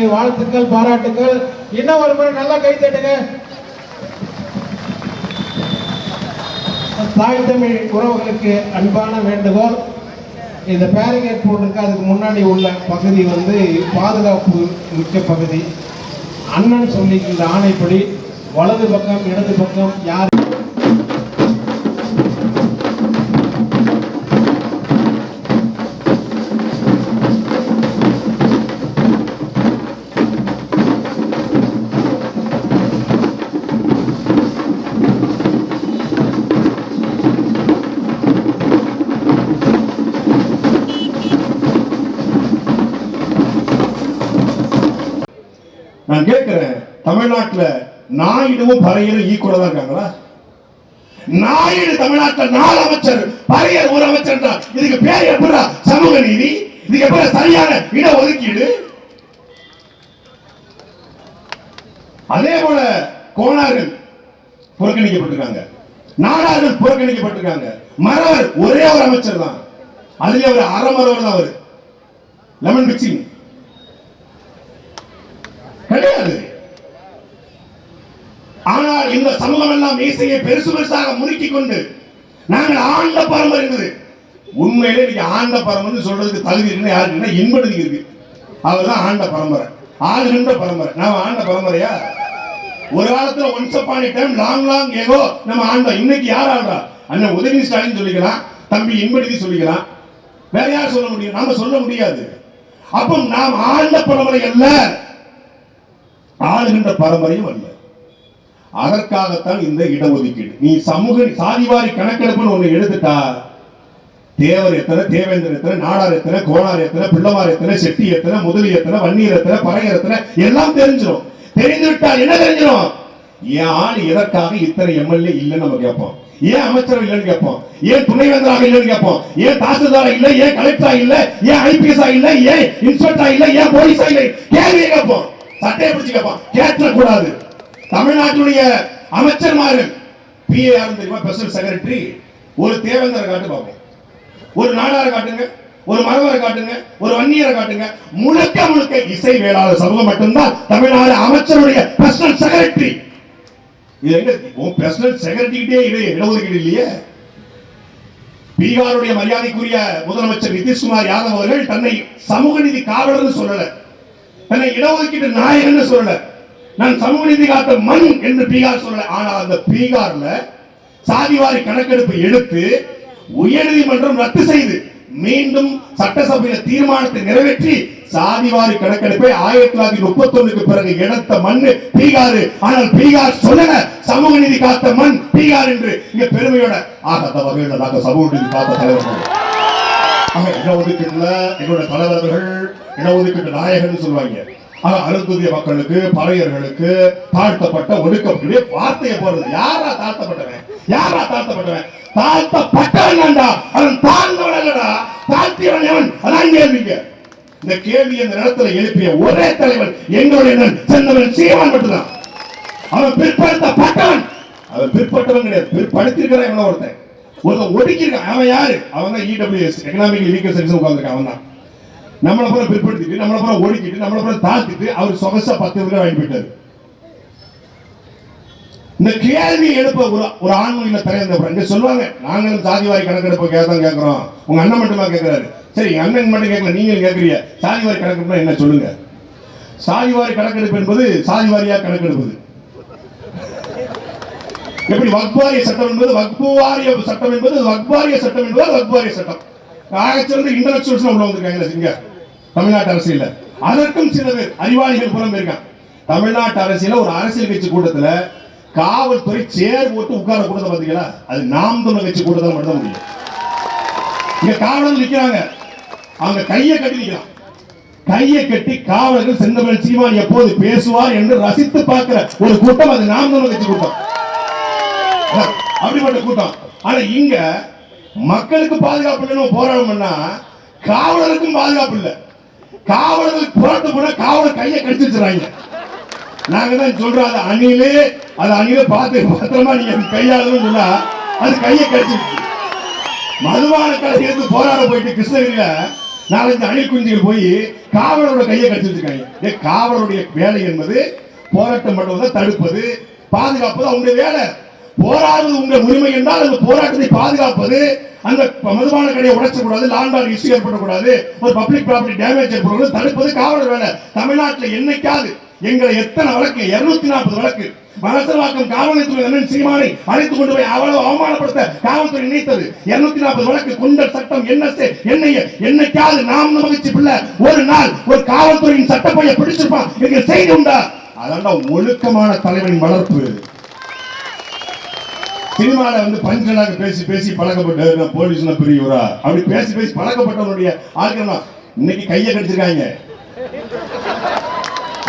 அவர்களுக்கு வாழ்த்துக்கள், பாராட்டுக்கள். இன்னும் ஒரு முறை நல்லா கை தட்டுங்க. தாய் தமிழ் உறவுகளுக்கு அன்பான வேண்டுகோள், இந்த பேரிகேட் போட்டிருக்கு, அதுக்கு முன்னாடி உள்ள பகுதி வந்து பாதுகாப்பு மிக்க பகுதி. அண்ணன் சொல்லிக்கின்ற ஆணைப்படி வலது பக்கம் இடது பக்கம் யார் நான் கேட்கிறேன், தமிழ்நாட்டுல நாயுடுவும் பறையரும் ஈக்குவலா தான் இருக்காங்களா? நாயுடு தமிழ்நாட்டில் 4 அமைச்சர், பறையர் 1 அமைச்சர். இதுக்கு பேர் எப்படா சமூக நீதி? இதுக்கு எப்படி சரியான இட ஒதுக்கீடு? அதே போல கோணார்கள் புறக்கணிக்கப்பட்டிருக்காங்க, நாடார்கள் புறக்கணிக்கப்பட்டிருக்காங்க. மறவர் ஒரே ஒரு அமைச்சர் தான், அதுல ஒரு அறமறவர் தான், அவரு லெமன் பிச்சிங் கிடையாது. ஆனால் இந்த சமூகம் எல்லாம் மீசையை பெருசு பெருசாக முறுக்கிக் கொண்டு நாங்கள் ஆண்ட பரம்பரை என்பது உண்மையிலே நீங்க ஆண்ட பரம்பரை சொல்றதுக்கு தகுதி இருக்குன்னு யாருக்குன்னா இன்படுத்தி இருக்கு. அவர் தான் ஆண்ட பரம்பரை, ஆளுகின்ற பரம்பரை. நாம ஆண்ட பரம்பரையா? ஒரு காலத்துல once upon a time long ஏகோ நம்ம ஆண்டோம். இன்னைக்கு யார் ஆள்றா? அண்ணன் உதயநிதி ஸ்டாலின் சொல்லிக்கலாம், தம்பி இன்படுத்தி சொல்லிக்கலாம், வேற யார் சொல்ல முடியும்? நாம சொல்ல முடியாது. அப்போ நாம் ஆண்ட பரம்பரை அல்ல, ஆளுகின்ற பரம்பரையும் அல்ல. அதற்காகத்தான் இந்த இடஒதுக்கீடு. நீ சமூக சாதிவாரி கணக்கெடுப்புன்னு ஒண்ணு எடுத்துட்டா தேவர் எத்தனை, தேவேந்திர எத்தனை, நாடார் எத்தனை, கோணார் எத்தனை, பிள்ளமார் எத்தனை, செட்டி எத்தனை, முதலி எத்தனை, வன்னியர் எத்தனை, பறையர் எத்தனை எல்லாம் தெரிஞ்சிடும். தெரிந்துவிட்டால் என்ன தெரிஞ்சிடும்? ஏன் ஆள் எதற்காக இத்தனை எம்எல்ஏ இல்லைன்னு நம்ம கேட்போம். ஏன் அமைச்சர் இல்லைன்னு கேட்போம். ஏன் துணைவேந்தராக இல்லைன்னு கேட்போம். ஏன் தாசில்தாரா இல்லை, ஏன் கலெக்டரா இல்லை, ஏன் ஐபிஎஸ்ஆ இல்லை, ஏன் இன்ஸ்பெக்டரா இல்லை, ஏன் போலீஸா இல்லை, கேள்வியை கேட்போம். சட்டையை பிடிச்சு கேட்போம். கேட்கக்கூடாது. தமிழ்நாட்டுடைய அமைச்சர்மார்கள் பிஏ யாரும் தெரியுமா? Special secretary. ஒரு தேவேந்தரை காட்டு பார்ப்போம், ஒரு நாடாரை காட்டுங்க, ஒரு மரவரை காட்டுங்க, ஒரு வன்னியரை காட்டுங்க. முழுக்க முழுக்க இசை வேளாளர் சமூகம் மட்டும்தான் தமிழ்நாடு அமைச்சருடைய ஸ்பெஷல் செக்ரட்டரி. இது எங்க ஸ்பெஷல் செக்ரட்டரிட்டே இடஒதுக்கீடு இல்லையே. பீகாருடைய மரியாதைக்குரிய முதலமைச்சர் நிதிஷ்குமார் யாதவ் அவர்கள் தன்னை சமூக நீதி காவலர்னு சொல்லல, தன்னை இடஒதுக்கீட்டு நாயகன் சொல்லல, நான் சமூக நீதி காத்த மண் என்று பீகார் சொல்லல. ஆனா அந்த பீகார்ல சாதிவாரி கணக்கெடுப்பு எடுத்து உயர்நீதிமன்றம் ரத்து செய்து மீண்டும் சட்டசபையில் தீர்மானத்தை நிறைவேற்றி சாதிவாரி கணக்கெடுப்பை 1931 பிறகு எடுத்த மண் பீகார். ஆனால் பீகார் சொல்லல சமூக நீதி காத்த மண் பீகார் என்று இங்க பெருமையோட ஆகாத வகையில் நாங்கள் சமூக நீதி காத்த தலைவர்கள். இடஒதுக்கீட்டுல என்னோட தலைவர்கள் இடஒதுக்கீட்டு நாயகன் சொல்லுவாங்க. அருந்ததிய மக்களுக்கு, பறையர்களுக்கு, தாழ்த்தப்பட்ட ஒடுக்கப்பட்ட வார்த்தையை போறது. யாரா தாழ்த்தப்பட்டவன்? யாரா தாழ்த்தப்பட்டவன்? தாழ்த்தப்பட்டவன் அவன் தாழ்ந்தவன் அல்லடா, தாழ்த்தியவன் எவன்? அதான் கேள்விங்க. இந்த கேள்வி இந்த நேரத்தில் எழுப்பிய ஒரே தலைவன் எங்களுடைய செந்தவன் சீமான் மட்டும்தான். அவன் பிற்படுத்தப்பட்டவன், அவன் பிற்பட்டவன் கிடையாது, பிற்படுத்திருக்கிற எவனோ ஒருத்தன் ஒடுக்கி இருக்கான். அவன் யாரு? அவன் தான் இடபிள்யூஎஸ், எக்கனாமிக் வீக்கர் செக்ஷன் உட்கார்ந்துருக்கான். அவன் தான் நம்மளை பூரா பிற்படுத்திட்டு, நம்மளை பூரா ஒடுக்கிட்டு, நம்மளை பூரா தாழ்த்திட்டு அவர் சொகசா 10 ரூபாய் வாங்கி போயிட்டாரு. இந்த கேள்வி எழுப்ப ஒரு ஆண்மொழியில தலைவந்த சொல்லுவாங்க, நாங்களும் சாதிவாரி கணக்கெடுப்பு தான் கேட்கிறோம். உங்க அண்ணன் மட்டுமா கேட்கிறாரு? சரி, அண்ணன் மட்டும் கேட்கல, நீங்களும் கேட்கறீங்க. சாதிவாரி கணக்கெடுப்பு என்ன சொல்லுங்க? சாதிவாரி கணக்கெடுப்பு என்பது சாதிவாரியா கணக்கெடுப்பது. எப்படி வக்பாரிய சட்டம் என்பது வக்பாரிய சட்டம் என்பது வக்பாரிய சட்டம் என்பது வக்பாரிய சட்டம். ஆகச்சிறந்த இன்டலெக்சுவல்ஸ் உள்ள வந்திருக்காங்க இங்க தமிழ்நாட்டு அரசியல். அதற்கும் சில பேர் அறிவாளிகள் புறம் இருக்காங்க. தமிழ்நாட்டு அரசியல ஒரு அரசியல் கட்சி கூட்டத்துல காவல்துறை சேர் போட்டு உட்கார கூட்டத்தை பாத்தீங்களா? அது நாம் தமிழர் கட்சி கூட்டத்தை மட்டும் முடியும். இங்க காவலர்கள் நிக்கிறாங்க, அவங்க கையை கட்டி நிக்கிறான். கையை கட்டி காவலர்கள் செந்தமிழன் சீமான் எப்போது பேசுவார் என்று ரசித்து பார்க்கிற ஒரு கூட்டம் அது நாம் தமிழர் கட்சி கூட்டம். அப்படிப்பட்ட கூட்டம். ஆனா இங்க மக்களுக்கு பாதுகாப்பு இல்லைன்னு போராடணும்னா காவலருக்கும் பாதுகாப்பு இல்லை. காவலர்களுக்கு போராட்டம் போனா காவலர் கையை கடிச்சு வச்சுறாங்க. நாங்க தான் சொல்றோம், அது அணிலே பார்த்து பத்திரமா நீங்க கையாளணும் சொன்னா அது கையை கடிச்சு. மதுபான கடைக்கு போராட போயிட்டு கிருஷ்ணகிரியில 4-5 அணில் குஞ்சுகள் போய் காவலரோட கையை கடிச்சு வச்சிருக்காங்க. காவலருடைய வேலை என்பது போராட்டம் பண்ணுவதை தடுப்பது, பாதுகாப்பது அவங்களுடைய வேலை. போராடுவது உங்கள் உரிமை என்றால் அந்த போராட்டத்தை பாதுகாப்பது, அந்த மதுபான கடையை உடைச்சக்கூடாது, லாண்ட் ஆர்டர் இஷ்யூ ஏற்படக்கூடாது, ஒரு பப்ளிக் ப்ராப்பர்ட்டி டேமேஜ் ஏற்படக்கூடாது, தடுப்பது காவலர் வேலை. தமிழ்நாட்டில் என்னைக்காவது எங்களை எத்தனை வழக்கு, 240 வழக்கு, மனசவாக்கம் காவல்துறை அண்ணன் சீமானை அழைத்துக் கொண்டு போய் அவ்வளவு அவமானப்படுத்த காவல்துறை நினைத்தது. 240 வழக்கு, குண்டர் சட்டம், NSA, NIA, என்னைக்காவது நாம் மகிழ்ச்சி பிள்ளை ஒரு நாள் ஒரு காவல்துறையின் சட்டப்பையை பிடிச்சிருப்பான் எங்க செய்தி உண்டா? அதான் ஒழுக்கமான தலைவனின் வளர்ப்பு. சினிமால பஞ்சனாக பேசி பேசி பழக்கப்பட்ட போலீஸ் பெரியவரா அப்படி பேசி பேசி பழக்கப்பட்டவனுடைய ஆட்கள் இன்னைக்கு கையை கடிச்சிருக்காங்க.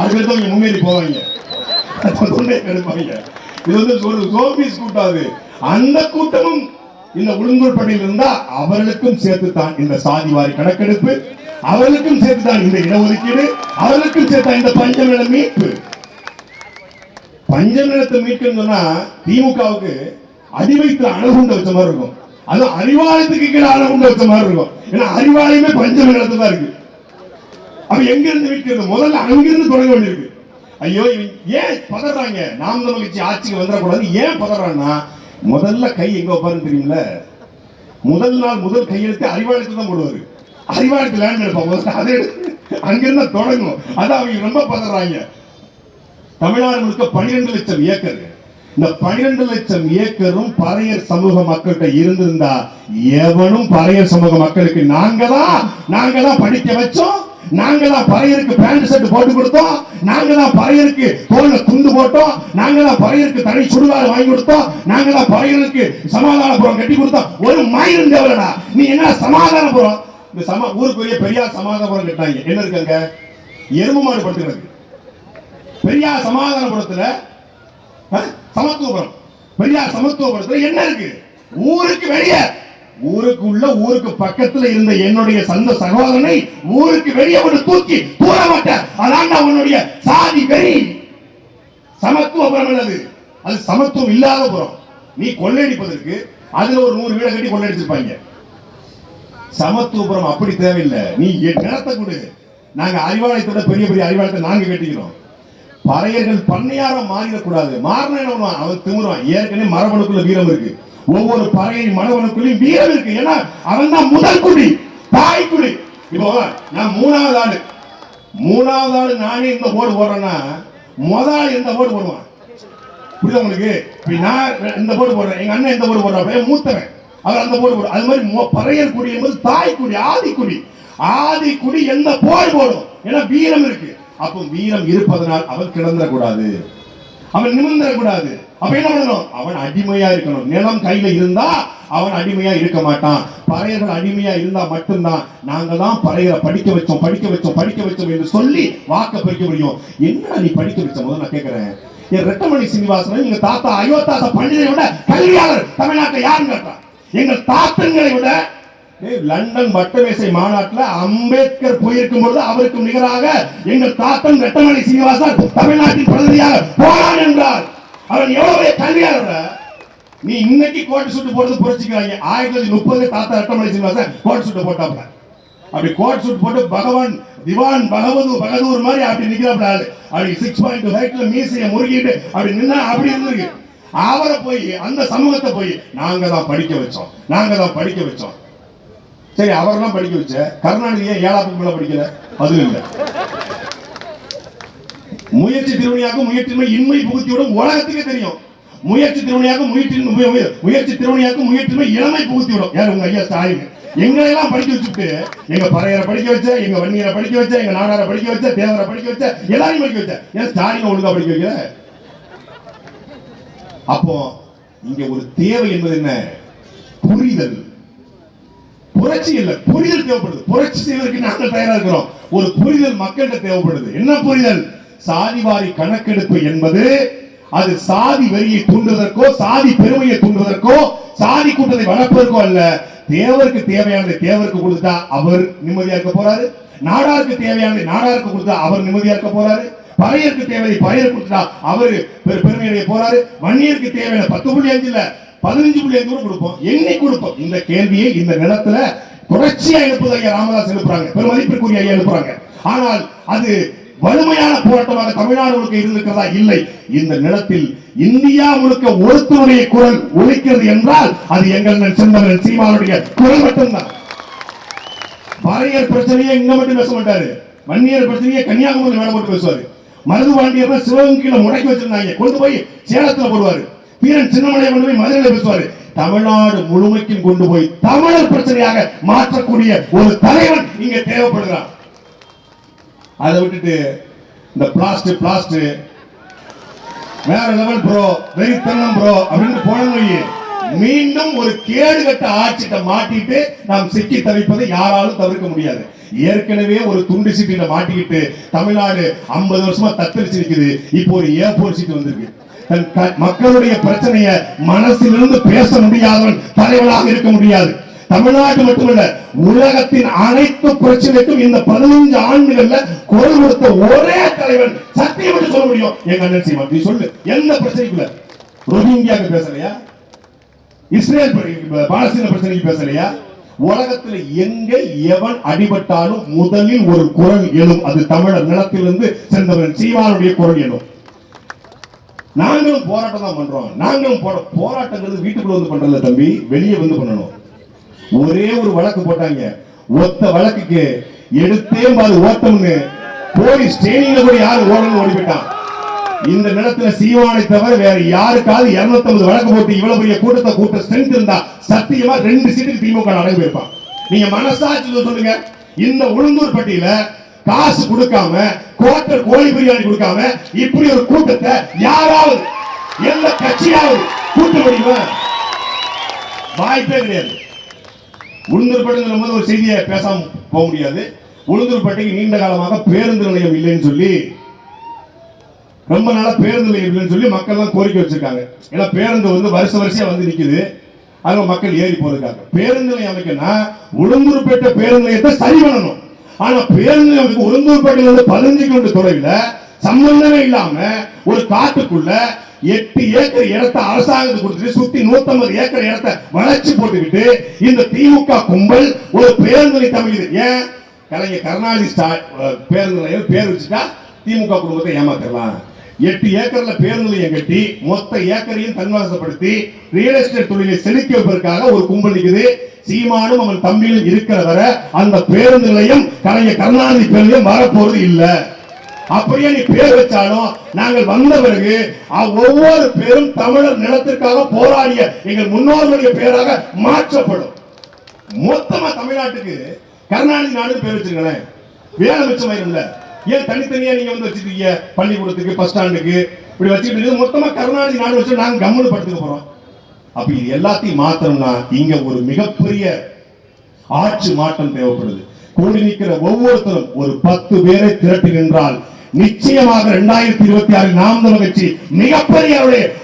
அதுக்கு முன்னேறி போவாங்க, இது ஒரு சோபிஸ் கூட்டாது. அந்த கூட்டமும் இந்த உளுந்தூர்பட்டியில் இருந்தா அவர்களுக்கும் சேர்த்துத்தான் இந்த சாதிவாரி கணக்கெடுப்பு, அவர்களுக்கும் சேர்த்துதான் இந்த இடஒதுக்கீடு, அவர்களுக்கும் சேர்த்தான் இந்த பஞ்சநில மீட்பு. பஞ்சநிலத்தை மீட்கணும்னு சொன்னா திமுகவுக்கு அடிவைத்து அணுகுண்ட வச்ச மாதிரி இருக்கும். அது அறிவாலயத்துக்கு கீழே அணுகுண்ட வச்ச மாதிரி இருக்கும். ஏன்னா அறிவாலயமே பஞ்சம நிலத்துல தான் இருக்கு. அப்ப எங்க இருந்து மீட்கிறது? முதல்ல அங்கிருந்து தொடங்க வேண்டியிருக்கு. ஐயோ ஏன் பதறாங்க? நாம் மகிழ்ச்சி ஆட்சிக்கு வந்துடக்கூடாது. ஏன் பதறான்னா முதல்ல கை எங்க வைப்பாருன்னு தெரியுமில்ல? முதல் நாள் முதல் கையெழுத்து அறிவாலயத்துல தான் போடுவாரு. அறிவாலயத்து லேண்ட் எடுப்பாங்க, அது அங்கிருந்து தொடங்கும். அதான் அவங்க ரொம்ப பதறாங்க. தமிழ்நாடு முழுக்க 12 லட்சம் ஏக்கர். இந்த 12 லட்சம் ஏக்கரும் பறையர் சமூக மக்கள்கிட்ட இருந்திருந்தா எவனும் பறையர் சமூக மக்களுக்கு நாங்க தான் படிக்க வச்சோம், நாங்க தான் பறையருக்கு பேண்ட் ஷர்ட் போட்டு கொடுத்தோம், நாங்க தான் பறையருக்கு தோல்ல துண்டு போட்டோம், நாங்க தான் பறையருக்கு தனி சுடுகாடு வாங்கி கொடுத்தோம், நாங்க தான் பறையருக்கு சமாதானபுரம் கட்டி கொடுத்தோம். ஒரு மயிரும் தேவலடா, நீ என்ன சமாதானபுரம்? இந்த ஊருக்கு பெரியார் சமாதானபுரம் கட்டாங்க. என்ன இருக்காங்க? எருமை மாடு படுத்துக்கிறது. பெரியார் சமாதானபுரத்துல சமத்துவபுரம், பெரியார் சமத்துவபுரத்துல என்ன இருக்கு? ஊருக்கு வெளியே, ஊருக்கு உள்ள ஊருக்கு பக்கத்துல இருந்த என்னுடைய சொந்த சகோதரனை ஊருக்கு வெளியே ஒரு தூக்கி தூர மாட்டேன். அதான் உன்னுடைய சாதி வெறி. சமத்துவபுரம் என்னது? அது சமத்துவம் இல்லாத புறம். நீ கொள்ளையடிப்பதற்கு அதுல ஒரு 100 வீட கட்டி கொள்ளையடிச்சிருப்பாங்க. சமத்துவபுரம் அப்படி தேவையில்லை. நீ நிலத்தை கொடு, நாங்க அறிவாலயத்தோட பெரிய பெரிய அறிவாலயத்தை நாங்க கட்டிக்கிறோம். பறையர்கள் பண்ணையாரம் மாறிடக்கூடாது. மாறின அவன் திமுறான். ஏற்கனவே மரபணுக்குள்ள வீரம் இருக்கு. ஒவ்வொரு பறையின் மரபணுக்குள்ளையும் வீரம் இருக்கு. ஏன்னா அவன் தான் முதல் குடி, தாய்க்குடி. இப்போ நான் மூணாவது ஆளு நானே இந்த போர்டு போடுறேன்னா முதல் இந்த போர்டு போடுவான். புரியுது உங்களுக்கு? நான் இந்த போர்டு போடுறேன், எங்க அண்ணன் இந்த போர்டு போடுறான், மூத்தவன் அவர் அந்த போர்டு போடுற. அது மாதிரி பறையர் குடி என்பது தாய்க்குடி, ஆதிக்குடி. ஆதிக்குடி எந்த போர்டு போடும்? ஏன்னா வீரம் இருக்கு. அப்போ வீரம் இருப்பதனால் அவன் கிடந்துடக்கூடாது, அவன் நிமிர்ந்துடக்கூடாது. அப்ப என்ன பண்ணணும்? அவன் அடிமையா இருக்கணும். நிலம் கையில இருந்தா அவன் அடிமையா இருக்க மாட்டான். பறையர்கள் அடிமையா இருந்தா மட்டும்தான் நாங்க தான் பறையரை படிக்க வச்சோம் என்று சொல்லி வாக்க பறிக்க முடியும். என்ன நீ படிக்க வச்ச? முதல்ல நான் கேட்கிறேன், என் ரெட்டமணி சீனிவாசன் எங்க தாத்தா அயோத்தாச பண்டிதை விட கல்வியாளர் தமிழ்நாட்டை யாருன்னு கேட்டான். எங்கள் தாத்தங்களை விட லண்டன் வட்டமேசை மாநாட்டில் அம்பேத்கர் போயிருக்கும் பொழுது அவருக்கு நிகராக எங்கள் தாத்தன் ரெட்டமணி சீனிவாசன் தமிழ்நாட்டின் பிரதிநிதியாக போனான் என்றார். அவன் எவ்வளவு கல்வியாளர்? நீ இன்னைக்கு கோட் சூட்டு போடுறது புரட்சிக்கிறாங்க. 1930 தாத்தா ரெட்டமணி சீனிவாசன் கோட் சூட்டு போட்டாப்ல. அப்படி கோட் சூட் போட்டு பகவான் திவான் பகதூர் மாதிரி அப்படி நிக்கிறாப்ல. அப்படி 6.2 ஹைட்ல மீசையை முறுகிட்டு அப்படி நின்னா அப்படி இருந்திருக்கு. அவரை போய் அந்த சமூகத்தை போய் நாங்க தான் படிக்க வச்சோம். சரி, அவரெல்லாம் படிக்க வச்ச கருணாநிதி 7ஆம் மேல படிக்கல? அது இல்லை. முயற்சி திருவினையாக்கும் முயற்சிமை இன்மை புகுத்தியோடும் உலகத்துக்கே தெரியும். முயற்சி திருவினையாக்கும் முயற்சிமை இளமை புகுத்தியோடும். யார்? உங்க ஐயா ஸ்டாலின். எங்களை எல்லாம் படிக்க வச்சுட்டு எங்க பறையரை படிக்க வச்ச, எங்க வன்னியரை படிக்க வச்ச, எங்க நாடாரை படிக்க வச்ச, தேவரை படிக்க வச்ச, எல்லாரையும் படிக்க வச்ச. ஏன் ஸ்டாலின் ஒழுங்கா படிக்க வைக்கல? அப்போ இங்க ஒரு தேவை என்பது என்ன? புரிதல். புரட்சி இல்ல, புரிதல் தேவைப்படுது. புரட்சி செய்வதற்கு நாங்கள் தயாரா இருக்கிறோம். ஒரு புரிதல் மக்கள்கிட்ட தேவைப்படுது. என்ன புரிதல்? சாதிவாரி கணக்கெடுப்பு என்பது அது சாதி வெறியை தூண்டுவதற்கோ, சாதி பெருமையை தூண்டுவதற்கோ, சாதி கூட்டத்தை வளர்ப்பதற்கோ அல்ல. தேவருக்கு தேவையானதை தேவருக்கு கொடுத்தா அவர் நிம்மதியா இருக்க போறாரு. நாடாருக்கு தேவையானதை நாடாருக்கு கொடுத்தா அவர் நிம்மதியா இருக்க போறாரு. பறையருக்கு தேவையை பறையருக்கு கொடுத்தா அவர் பெருமையடைய போறாரு. வன்னியருக்கு தேவையான 10.5 இல்ல 15.5 கூட கொடுப்போம். எண்ணி கொடுப்போம். இந்த கேள்வியை இந்த நிலத்துல தொடர்ச்சியா எழுப்புது ஐயா ராமதாஸ் எழுப்புறாங்க, பெருமதிப்பிற்குரிய ஐயா எழுப்புறாங்க. ஆனால் அது வலிமையான போராட்டமாக தமிழ்நாடு முழுக்க இருந்திருக்கிறதா? இல்லை. இந்த நிலத்தில் இந்தியா முழுக்க ஒருத்தருடைய குரல் ஒலிக்கிறது என்றால் அது எங்கள் செந்தமிழன் சீமானுடைய குரல் மட்டும்தான். பறையர் பிரச்சனையை இங்க மட்டும் பேச மாட்டாரு, வன்னியர் பிரச்சனையை கன்னியாகுமரி மேல போட்டு பேசுவாரு. மருதுபாண்டியர் சிவகங்கையில முடக்கி வச்சிருந்தாங்க, கொண்டு போய் சேலத்துல போடுவாரு. வீரன் சின்னமலையை கொண்டு போய் மதுரையில பேசுவாரு. தமிழ்நாடு முழுமைக்கும் கொண்டு போய் தமிழர் பிரச்சனையாக மாற்றக்கூடிய ஒரு தலைவன் இங்க தேவைப்படுகிறான். அதை விட்டுட்டு இந்த பிளாஸ்ட் வேற லெவல் ப்ரோ, வெறித்தனம் ப்ரோ அப்படின்னு போனவங்க மீண்டும் ஒரு கேடுகட்ட ஆட்சிட்ட மாட்டிட்டு நாம் சிக்கி தவிப்பதை யாராலும் தவிர்க்க முடியாது. ஏற்கனவே ஒரு துண்டு சீட்டில மாட்டிக்கிட்டு தமிழ்நாடு 50 வருஷமா தத்தளிச்சு நிக்குது. இப்போ ஒரு ஏ4 சீட் வந்திருக்கு. மக்களுடைய பிரச்சனையை மனசிலிருந்து பேச முடியாதவன் தலைவனாக இருக்க முடியாது. தமிழ்நாடு மட்டுமல்ல, உலகத்தின் அனைத்து பிரச்சனைக்கும் இந்த 15 ஆண்டுகள்ல குரல் கொடுத்த ஒரே தலைவன் சத்தியம் என்று சொல்ல முடியும் எங்க அண்ணன் சீமான். நீ சொல்லு, எந்த பிரச்சனைக்குள்ள? ரோஹிங்கியாக்கு பேசலையா? இஸ்ரேல் பாலஸ்தீன பிரச்சனைக்கு பேசலையா? உலகத்தில் எங்க எவன் அடிபட்டாலும் முதலில் ஒரு குரல் எழும். அது தமிழர் நிலத்திலிருந்து சென்றவன் சீமானுடைய குரல் எழும். நாங்களும் போராட்டம் தான் பண்றோம். நாங்களும் போராட்டங்கிறது வீட்டுக்குள்ள வந்து பண்றல தம்பி, வெளியே வந்து பண்ணணும். ஒரே ஒரு வழக்கு போட்டாங்க, ஒத்த வழக்குக்கு எடுத்தே பாது ஓட்டம்னு போலீஸ் ட்ரெயினிங்ல கூட யாரு ஓடணும் ஓடி போயிட்டான். இந்த நிலத்துல சீமானை தவிர வேற யாருக்காவது 250 வழக்கு போட்டு இவ்வளவு பெரிய கூட்டத்தை கூட்ட ஸ்ட்ரென்த் இருந்தா சத்தியமா 2 சீட்டுக்கு திமுக அடங்கி போயிருப்பான். நீங்க மனசாட்சி சொல்லுங்க, இந்த உளுந்தூர் பட்டியல காசு கொடுக்காம கோட்டர் கோழி பிரியாணி கொடுக்காம இப்படி ஒரு கூட்டத்தை யாராவது எந்த கட்சியாவது கூட்ட முடியுமா? வாய்ப்பே கிடையாது. உளுந்தூர்பேட்டை ஒரு செய்தியை பேசாம போக முடியாது. உளுந்தூர்பேட்டைக்கு நீண்ட காலமாக பேருந்து நிலையம் இல்லைன்னு சொல்லி, ரொம்ப நாளா பேருந்து நிலையம் இல்லைன்னு சொல்லி மக்கள் எல்லாம் கோரிக்கை வச்சிருக்காங்க. ஏன்னா பேருந்து வந்து வருஷம் வந்து நிக்குது, அதுல மக்கள் ஏறி போறதுக்காக பேருந்து நிலையம் அமைக்கணும். உளுந்தூர்பேட்டை பேருந்து நிலையத்தை சரி பண்ணணும். ஆனா பேருந்து நிலையத்துக்கு உளுந்தூர்பேட்டையில இருந்து 15 கிலோமீட்டர் தொலைவில் சம்பந்தமே இல்லாம ஒரு காட்டுக்குள்ள 8 ஏக்கர் இடத்தை அரசாங்கத்துக்கு கொடுத்துட்டு சுத்தி 150 ஏக்கர் இடத்தை வளர்ச்சி போட்டுக்கிட்டு இந்த திமுக கும்பல் ஒரு பேருந்து நிலையம் அமைக்குது. ஏன்? கலைஞர் கருணாநிதி பேருந்து நிலையம் பேர் வச்சுட்டா திமுக குடும்பத்தை ஏமாத்தலாம். 8 ஏக்கர்ல பேருந்து நிலையம் கட்டி மொத்த ஏக்கரையும் தன்வாசப்படுத்தி ரியல் எஸ்டேட் தொழிலை செலுத்தி வைப்பதற்காக ஒரு கும்பல் நிக்குது. சீமானும் அவன் தம்பியும் இருக்கிற வரை அந்த பேருந்து நிலையம் கலைஞர் கருணாநிதி பேருந்து வரப்போறது இல்ல. அப்படியே நீ பேர் வச்சாலும் நாங்கள் வந்த பிறகு ஒவ்வொரு பேரும் தமிழர் நிலத்திற்காக போராடிய எங்கள் முன்னோர்களுடைய பேராக மாற்றப்படும். மொத்தமா தமிழ்நாட்டுக்கு கருணாநிதி நாடு பேர் வச்சிருக்கேன், வேலை மிச்சமாயிரும்ல. ஏன் தனித்தனியா நீங்க வந்து வச்சிருக்கீங்க? பள்ளிக்கூடத்துக்கு, பஸ் ஸ்டாண்டுக்கு இப்படி வச்சுக்கிட்டு மொத்தமா கருணாநிதி நாடு வச்சு நாங்க கம்முன்னு படுத்துக்க போறோம். அப்ப இது எல்லாத்தையும் மாற்றணும்னா இங்க ஒரு மிகப்பெரிய ஆட்சி மாற்றம் தேவைப்படுது. கூடி நிற்கிற ஒவ்வொருத்தரும் ஒரு 10 பேரை திரட்டி நின்றால் நிச்சயமாக 2026 நாம் தமிழர் கட்சி மிகப்பெரிய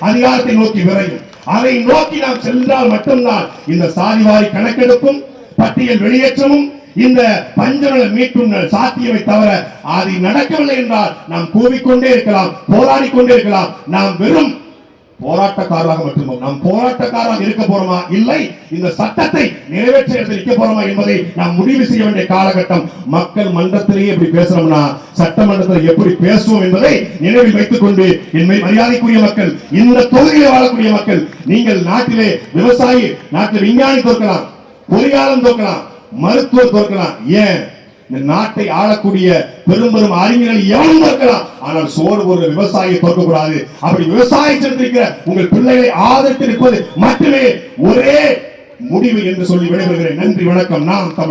அதிகாரத்தை நோக்கி விரையும். அதை நோக்கி நாம் சென்றால் மட்டும்தான் இந்த சாதிவாரி கணக்கெடுப்பும் பட்டியல் வெளியேற்றமும் இந்த பஞ்சநல மீட்டும் சாத்தியமை தவிர அது நடக்கவில்லை என்றால் நாம் கூவிக்கொண்டே இருக்கலாம், போராடி கொண்டே இருக்கலாம். நாம் வெறும் போராட்டக்காரராக மட்டும் நாம் போராட்டக்காரராக இருக்க போறோமா, இல்லை இந்த சட்டத்தை நிறைவேற்ற நிற்க போறோமா என்பதை நாம் முடிவு செய்ய வேண்டிய காலகட்டம். மக்கள் மன்றத்திலேயே எப்படி பேசுறோம்னா சட்டமன்றத்தில் எப்படி பேசுவோம் என்பதை நினைவில் வைத்துக் கொண்டு என்மை மரியாதைக்குரிய மக்கள், இந்த தொகுதியில் வாழக்கூடிய மக்கள், நீங்கள் நாட்டிலே விவசாயி, நாட்டில் விஞ்ஞானி தோற்கலாம், பொறியாளர் தோற்கலாம், மருத்துவர் தோற்கலாம், ஏன் இந்த நாட்டை ஆளக்கூடிய பெரும் அறிஞர்கள் எவனும் தோற்கலாம். ஆனால் சோறு ஒரு விவசாயியை தோற்கக்கூடாது. அப்படி விவசாயத்திற்கிற உங்கள் பிள்ளைகளை ஆதரித்து இருப்பது மட்டுமே ஒரே முடிவு என்று சொல்லி விடைபெறுகிறேன். நன்றி, வணக்கம். நாம் தமிழ்.